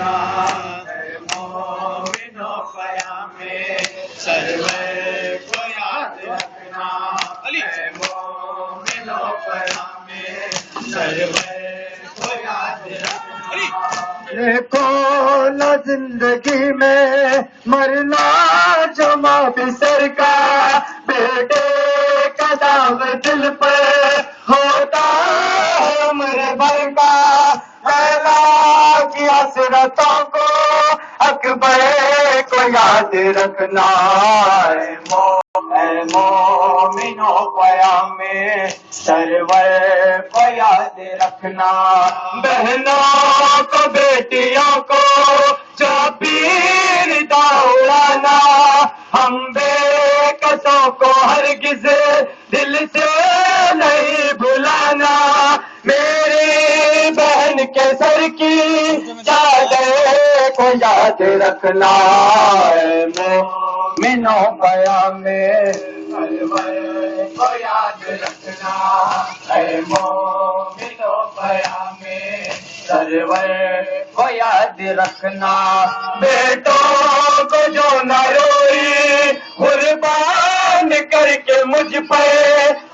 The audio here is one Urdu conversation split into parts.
رکھنا اے مومنو قیام سرور کو یاد رکھنا اے مومنو قیام سرور کو یاد رکھنا دیکھو نہ زندگی میں مرنا جمع بسر کا بیٹے کا داغ دل پر ہوتا ہے عمر بھر کا لیلا کی حسرتوں کو اکبر کو یاد رکھنا اے مومنو قیام سرور کو یاد رکھنا بہنوں کو بیٹیوں کو جو پیر دوڑانا ہم بے کسوں کو ہرگز دل سے نہیں بھلانا میری بہن کے سر کی چادر کو یاد رکھنا اے مومنو قیام سرور کو یاد رکھنا اے مومنو قیام سرور کو یاد رکھنا بیٹوں کو جو نہ روئی قربان کر کے مجھ پہ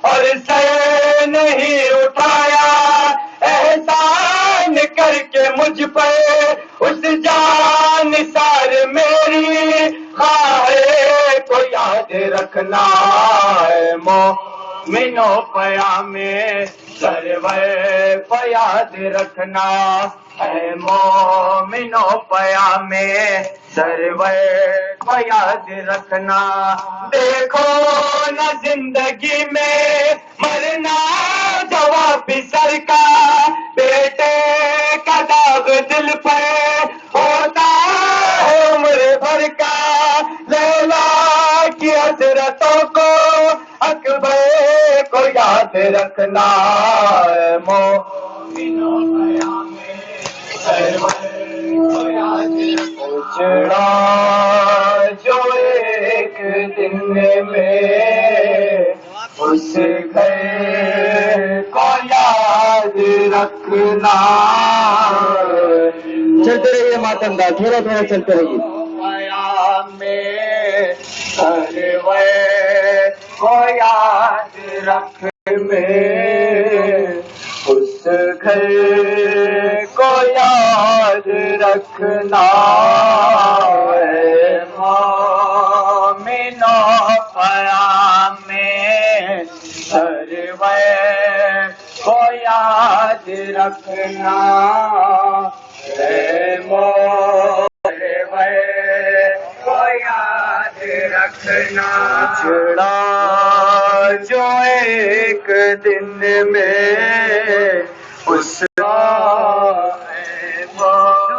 اور سر نہیں اٹھایا احسان کر کے مجھ پہ اس جان سار میری خواہے کو یاد رکھنا اے مومنو قیام سرور کو یاد رکھنا اے مومنو قیام سرور کو یاد رکھنا دیکھو نہ زندگی میں مرنا جواب سر کا بیٹے کا داغ دل پر ہوتا ہے عمر بھر کا لیلا کی حسرتوں کو اکبر کو یاد رکھنا اے مومنو قیام سرور کو یاد رکھنا جو ایک دن میں اس گھر کو یاد رکھنا چلتے رہیے ماتم دا تھوڑا تھوڑا چلتے رہیے قیام سرور کو یاد رکھ میں اس گھر کو یاد رکھنا اے مومنو قیام سرور کو یاد رکھنا اے مومنو کو یاد رکھنا چھڑا جو ایک دن میں اس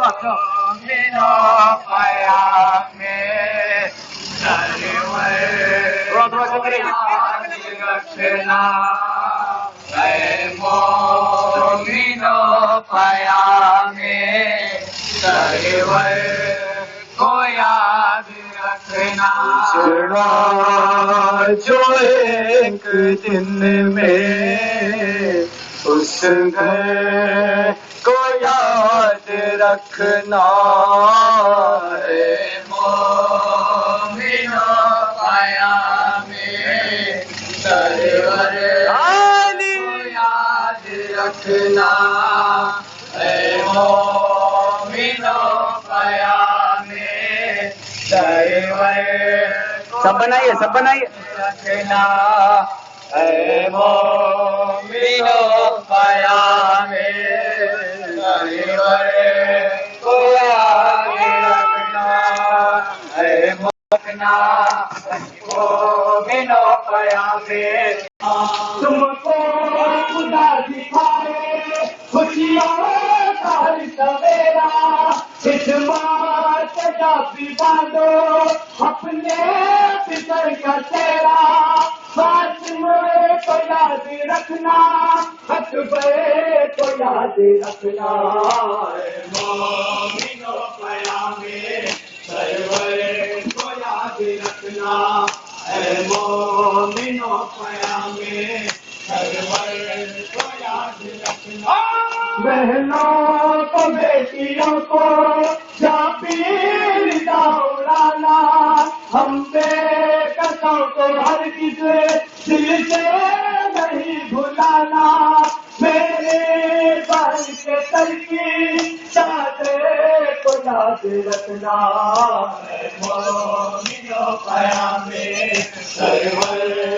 مومنو قیام سرور یاد رکھنا اے مومنو قیام سرور کو یاد رکھنا چھڑا جو ایک دن میں اس گھر کو یاد رکھنا اے مومنو قیام سرور کو یاد رکھنا اے مومنو قیام سرور سب بنائیے رکھنا اے مومنو قیام سرور کو یاد رکھنا اے مومنو قیام تم کو خدا دکھائے خوشیوں کا سویرا اس بات کا بھی باندھو اپنے پتر کا چہرہ فاطمہ کو یاد رکھنا اکبر کو یاد رکھنا اے مومنو قیام سرور کو یاد رکھنا اے مومنو قیام سرور کو یاد رکھنا بہنوں کو بیٹیوں کو ہرگز دل سے نہیں بھلانا میرے بھائی کے سر کی چادر کو یاد رکھنا مومنو قیام سرور